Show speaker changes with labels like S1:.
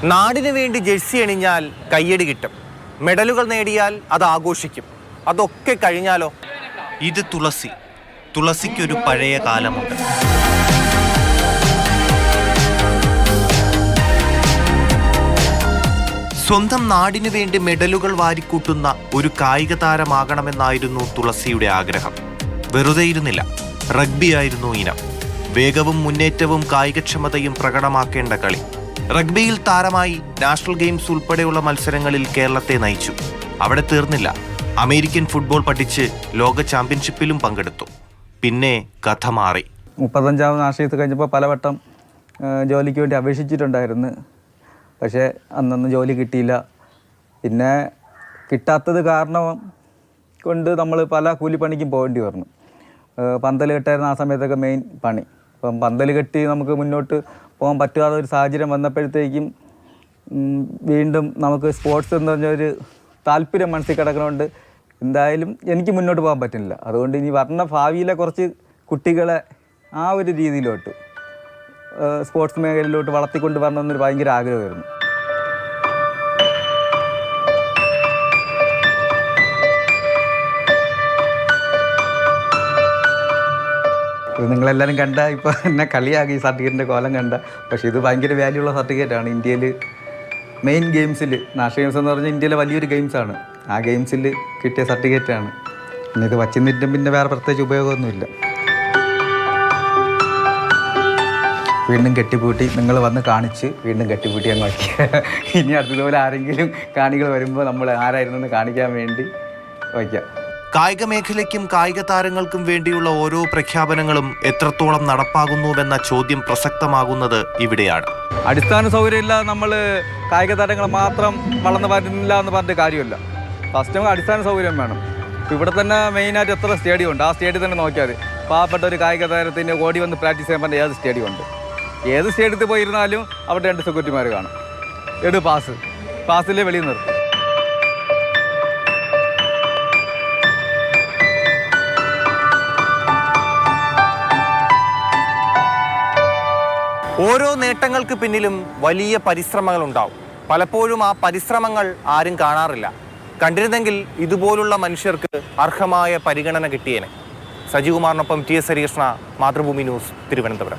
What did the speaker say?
S1: നാടിനു വേണ്ടി ജെഴ്സി അണിഞ്ഞാൽ കയ്യടി കിട്ടും, മെഡലുകൾ നേടിയാൽ അത് ആഘോഷിക്കും. അതൊക്കെ കഴിഞ്ഞാലോ? ഇത് തുളസിക്കൊരു പഴയ കാലമുണ്ട്. സ്വന്തം നാടിനു വേണ്ടി മെഡലുകൾ വാരിക്കൂട്ടുന്ന ഒരു കായിക താരമാകണമെന്നായിരുന്നു തുളസിയുടെ ആഗ്രഹം. വെറുതെ ഇരുന്നില്ല, റഗ്ബി ആയിരുന്നു ഇനം. വേഗവും മുന്നേറ്റവും കായികക്ഷമതയും പ്രകടമാക്കേണ്ട കളി. റഗ്ബിയിൽ താരമായി നാഷണൽ ഗെയിംസ് ഉൾപ്പെടെയുള്ള മത്സരങ്ങളിൽ കേരളത്തെ നയിച്ചു. അവിടെ തീർന്നില്ല, അമേരിക്കൻ ഫുട്ബോൾ പഠിച്ച് ലോക ചാമ്പ്യൻഷിപ്പിലും പങ്കെടുത്തു. പിന്നെ കഥ മാറി.
S2: 35ാമത് നാഷണൽ കഴിഞ്ഞപ്പോൾ പലവട്ടം ജോലിക്ക് വേണ്ടി അപേക്ഷിച്ചിട്ടുണ്ടായിരുന്നു. പക്ഷേ അന്നൊന്നും ജോലി കിട്ടിയില്ല. പിന്നെ കിട്ടാത്തത് കാരണം കൊണ്ട് നമ്മൾ പല കൂലിപ്പണിക്കും പോകേണ്ടി വന്നു. പന്തൽ കെട്ടായിരുന്നു ആ സമയത്തൊക്കെ മെയിൻ പണി. അപ്പം പന്തൽ കെട്ടി നമുക്ക് മുന്നോട്ട് പോകാൻ പറ്റാത്ത ഒരു സാഹചര്യം വന്നപ്പോഴത്തേക്കും വീണ്ടും നമുക്ക് സ്പോർട്സ് എന്ന് പറഞ്ഞൊരു താല്പര്യം മനസ്സിൽ കിടക്കണോണ്ട് എന്തായാലും എനിക്ക് മുന്നോട്ട് പോകാൻ പറ്റുന്നില്ല. അതുകൊണ്ട് ഇനി വർണ്ണ ഭാവിയിലെ കുറച്ച് കുട്ടികളെ ആ ഒരു രീതിയിലോട്ട് സ്പോർട്സ് മേഖലയിലോട്ട് വളർത്തിക്കൊണ്ട് വരണമെന്നൊരു ഭയങ്കര ആഗ്രഹമായിരുന്നു. നിങ്ങളെല്ലാവരും കണ്ട ഇപ്പോൾ എന്നെ കളിയാക്കി ഈ സർട്ടിഫിക്കറ്റിൻ്റെ കോലം കണ്ട. പക്ഷേ ഇത് ഭയങ്കര വാല്യൂ ഉള്ള സർട്ടിഫിക്കറ്റാണ്. ഇന്ത്യയിൽ മെയിൻ ഗെയിംസിൽ, നാഷണൽ ഗെയിംസ് എന്ന് പറഞ്ഞാൽ ഇന്ത്യയിലെ വലിയൊരു ഗെയിംസാണ്. ആ ഗെയിംസിൽ കിട്ടിയ സർട്ടിഫിക്കറ്റാണ്. പിന്നെ ഇത് വച്ചിരുന്നിട്ടും പിന്നെ വേറെ പ്രത്യേകിച്ച് ഉപയോഗമൊന്നുമില്ല. വീണ്ടും കെട്ടിപ്പൂട്ടി നിങ്ങൾ വന്ന് കാണിച്ച് വീണ്ടും കെട്ടിപ്പൂട്ടി അങ്ങ് വയ്ക്കുക. ഇനി അടുത്തതുപോലെ ആരെങ്കിലും കാണികൾ വരുമ്പോൾ നമ്മൾ ആരായിരുന്നെന്ന് കാണിക്കാൻ വേണ്ടി വയ്ക്കാം.
S1: കായിക മേഖലയ്ക്കും കായിക താരങ്ങൾക്കും വേണ്ടിയുള്ള ഓരോ പ്രഖ്യാപനങ്ങളും എത്രത്തോളം നടപ്പാകുന്നുവെന്ന ചോദ്യം പ്രസക്തമാകുന്നത് ഇവിടെയാണ്.
S2: അടിസ്ഥാന സൗകര്യമില്ലാതെ നമ്മൾ കായിക താരങ്ങൾ മാത്രം വളർന്നു വരുന്നില്ല എന്ന് പറഞ്ഞിട്ട് കാര്യമില്ല. ഫസ്റ്റ് നമുക്ക് അടിസ്ഥാന സൗകര്യം വേണം. ഇവിടെ തന്നെ മെയിനായിട്ട് എത്ര സ്റ്റേഡിയം ഉണ്ട്, ആ സ്റ്റേഡിയം തന്നെ നോക്കിയാൽ മതി. പാവപ്പെട്ട ഒരു കായിക താരത്തിന് ഓടി വന്ന് പ്രാക്ടീസ് ചെയ്യാൻ പറ്റുന്ന ഏത് സ്റ്റേഡിയം ഉണ്ട്. ഏത് സ്റ്റേഡിയത്തിൽ പോയിരുന്നാലും അവിടെ 2 സെക്യൂരിറ്റിമാർ കാണും. പാസിലെ വെളിയിൽ നിർത്തും.
S1: ഓരോ നേട്ടങ്ങൾക്ക് പിന്നിലും വലിയ പരിശ്രമങ്ങൾ ഉണ്ടാവും. പലപ്പോഴും ആ പരിശ്രമങ്ങൾ ആരും കാണാറില്ല. കണ്ടിരുന്നെങ്കിൽ ഇതുപോലുള്ള മനുഷ്യർക്ക് അർഹമായ പരിഗണന കിട്ടിയേനെ. സജികുമാറിനൊപ്പം TS ഹരികൃഷ്ണ, മാതൃഭൂമി ന്യൂസ്, തിരുവനന്തപുരം.